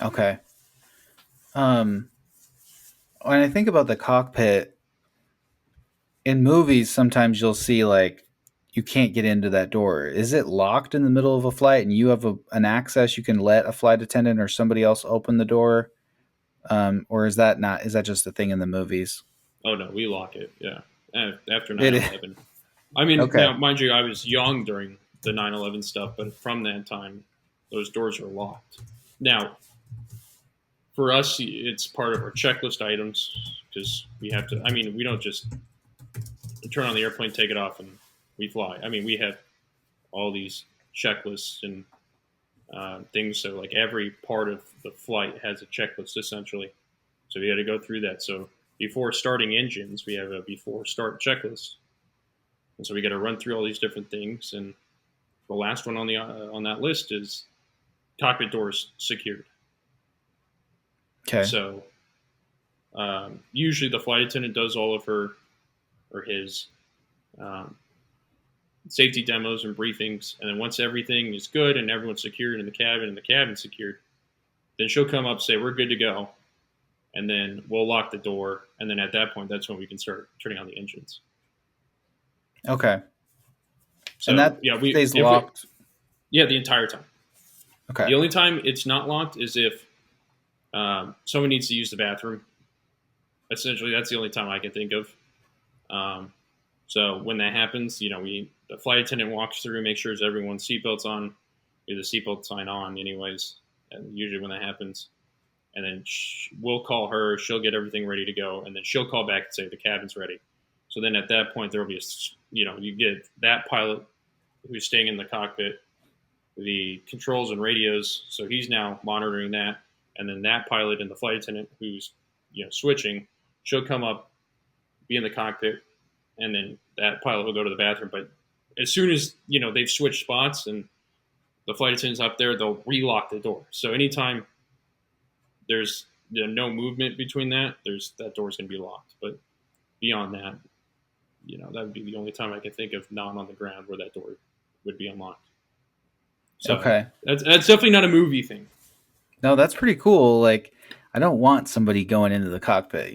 Okay. Um, when I think about the cockpit in movies, sometimes you'll see like you can't get into that door. Is it locked in the middle of a flight and you have an access? You can let a flight attendant or somebody else open the door, or is that not? Is that just a thing in the movies? Oh no, we lock it. Yeah, after It nine is. 11. I mean, Okay. now mind you, I was young during the 9/11 stuff, but from that time, those doors are locked. Now, for us, it's part of our checklist items because we have to. I mean, we don't just turn on the airplane, take it off, and we fly. I mean, we have all these checklists and things. So, like every part of the flight has a checklist essentially. So we got to go through that. So before starting engines, we have a before start checklist, and so we got to run through all these different things. And the last one on that list is cockpit doors secured. Okay. So usually the flight attendant does all of her or his um, safety demos and briefings, and then once everything is good and everyone's secured in the cabin and the cabin's secured, then she'll come up say we're good to go, and then we'll lock the door, and then at that point that's when we can start turning on the engines. Okay. And So that yeah, we stays if we locked. yeah the entire time. Okay. The only time it's not locked is if someone needs to use the bathroom. Essentially, that's the only time I can think of. Um, so when that happens, the flight attendant walks through, makes sure everyone's seatbelts on, with the seatbelt sign on, anyways. And usually when that happens, and then we'll call her. She'll get everything ready to go, and then she'll call back and say the cabin's ready. So then at that point there will be you get that pilot who's staying in the cockpit, the controls and radios. So he's now monitoring that, and then that pilot and the flight attendant who's switching, she'll come up, be in the cockpit, and then that pilot will go to the bathroom. But as soon as they've switched spots and the flight attendant's up there, they'll relock the door. So anytime there's no movement between that door is going to be locked. But beyond that, that would be the only time I can think of not on the ground where that door would be unlocked. So Okay. that's definitely not a movie thing. No, that's pretty cool. Like, I don't want somebody going into the cockpit.